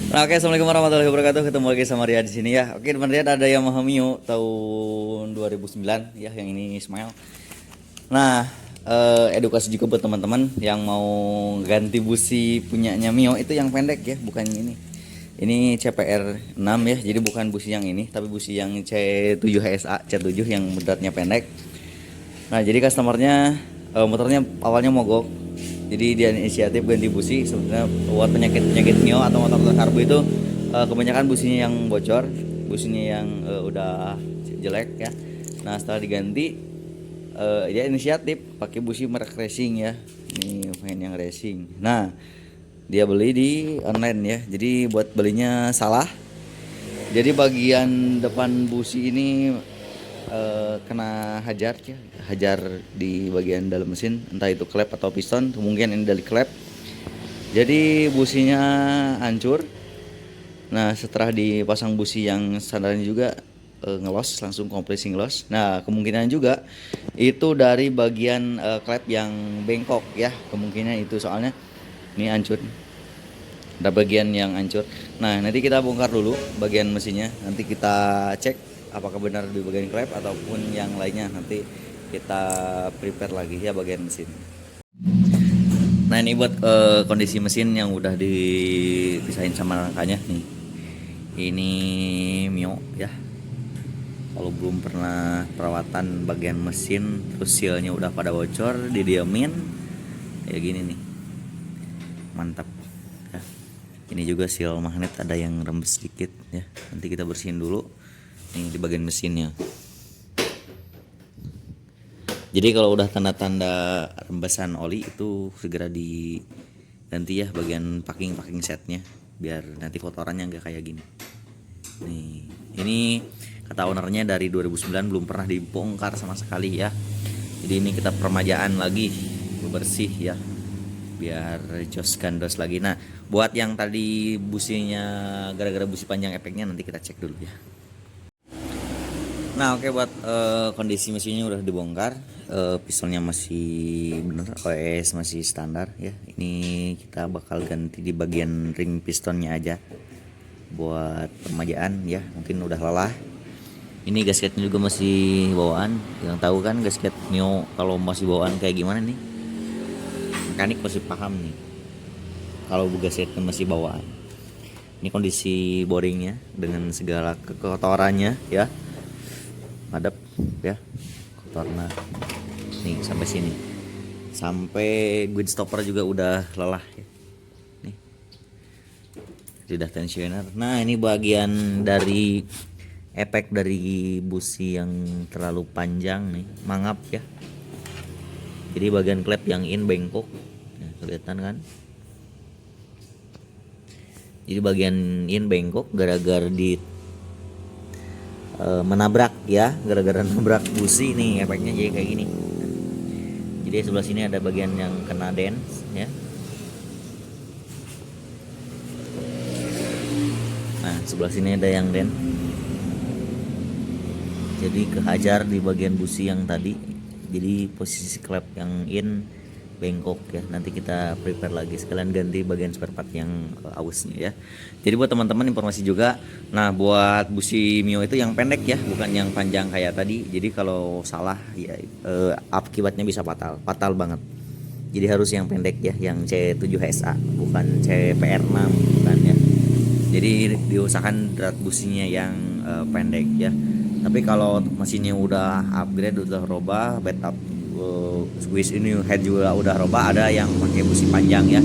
Nah, oke, assalamualaikum warahmatullahi wabarakatuh. Ketemu lagi sama Ria di sini ya. Oke, teman Ria ada Yamaha Mio tahun 2009 ya, yang ini Ismail. Nah, edukasi juga buat teman-teman yang mau ganti busi punyanya Mio itu yang pendek ya, bukan yang ini. Ini CPR 6 ya, jadi bukan busi yang ini, tapi busi yang C7 HSA, C7 yang beratnya pendek. Nah, jadi customernya motornya awalnya mogok. Jadi dia inisiatif ganti busi. Sebenarnya buat penyakit-penyakit mio atau motor karbu itu kebanyakan businya yang bocor, businya yang udah jelek ya. Nah, setelah diganti dia inisiatif pakai busi merek racing ya. Ini pengen yang racing. Nah, dia beli di online ya. Jadi buat belinya salah. Jadi bagian depan busi ini kena hajar ya, hajar di bagian dalam mesin, entah itu klep atau piston, kemungkinan ini dari klep. Jadi businya hancur. Nah, setelah dipasang busi yang standarnya juga ngelos, langsung compressing loss. Nah, kemungkinan juga itu dari bagian klep yang bengkok ya, kemungkinan itu soalnya ini hancur. Ada bagian yang hancur. Nah, nanti kita bongkar dulu bagian mesinnya. Nanti kita cek apakah benar di bagian klep ataupun yang lainnya. Nanti kita prepare lagi ya bagian mesin. Nah, ini buat kondisi mesin yang udah dipisahin sama rangkanya nih. Ini Mio ya. Kalau belum pernah perawatan bagian mesin, terus sealnya udah pada bocor, didiamin ya gini nih. Mantap ya. Ini juga seal magnet ada yang rembes sedikit ya. Nanti kita bersihin dulu nih di bagian mesinnya. Jadi kalau udah tanda-tanda rembesan oli itu segera diganti ya bagian packing setnya, biar nanti kotorannya nggak kayak gini. Nih, ini kata ownernya dari 2009 belum pernah dibongkar sama sekali ya. Jadi ini kita permajaan lagi, bersih ya, biar jos gandos lagi. Nah, buat yang tadi businya gara-gara busi panjang efeknya nanti kita cek dulu ya. Nah, oke, buat kondisi mesinnya udah dibongkar, pistonnya masih bener, OS masih standar ya. Ini kita bakal ganti di bagian ring pistonnya aja buat permajaan ya, mungkin udah lelah. Ini gasketnya juga masih bawaan. Yang tahu kan gasket Mio kalau masih bawaan kayak gimana nih, mekanik masih paham nih kalau gasketnya masih bawaan. Ini kondisi boringnya dengan segala kekotorannya ya, madep ya, kotornya nih sampai sini, sampai guide stopper juga udah lelah ya. Nih sudah tensioner. Nah, ini bagian dari efek dari busi yang terlalu panjang nih, mangap ya. Jadi bagian klep yang in bengkok nah, kelihatan kan. Jadi bagian in bengkok gara-gara di menabrak ya, gara-gara nabrak busi nih efeknya jadi kayak gini. Jadi sebelah sini ada bagian yang kena dents ya. Nah, sebelah sini ada yang dent. Jadi kehajar di bagian busi yang tadi. Jadi posisi klep yang in bengkok ya. Nanti kita prepare lagi sekalian ganti bagian spare part yang ausnya ya. Jadi buat teman-teman informasi juga. Nah, buat busi Mio itu yang pendek ya, bukan yang panjang kayak tadi. Jadi kalau salah ya akibatnya bisa fatal banget. Jadi harus yang pendek ya, yang C7 HSA, bukan CPR6 bukan ya. Jadi diusahakan berat businya yang pendek ya. Tapi kalau mesinnya udah upgrade, udah robah, bed up squeeze ini head juga udah robah, ada yang pakai busi panjang ya.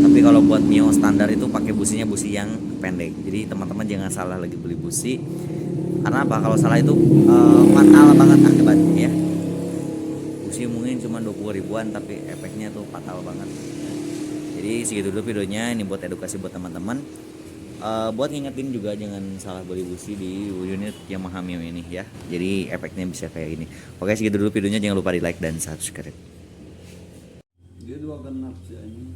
Tapi kalau buat Mio standar itu pakai businya busi yang pendek. Jadi teman-teman jangan salah lagi beli busi, karena apa, kalau salah itu fatal banget akibatnya ya. Busi mungkin cuma 20 ribuan tapi efeknya tuh fatal banget. Jadi segitu dulu videonya, ini buat edukasi buat teman-teman. Buat ngingetin juga jangan salah beli busi di unit Yamaha Mio ini ya. Jadi efeknya bisa kayak gini. Oke, segitu dulu videonya, jangan lupa di like dan subscribe. Dia dua genap sih ini.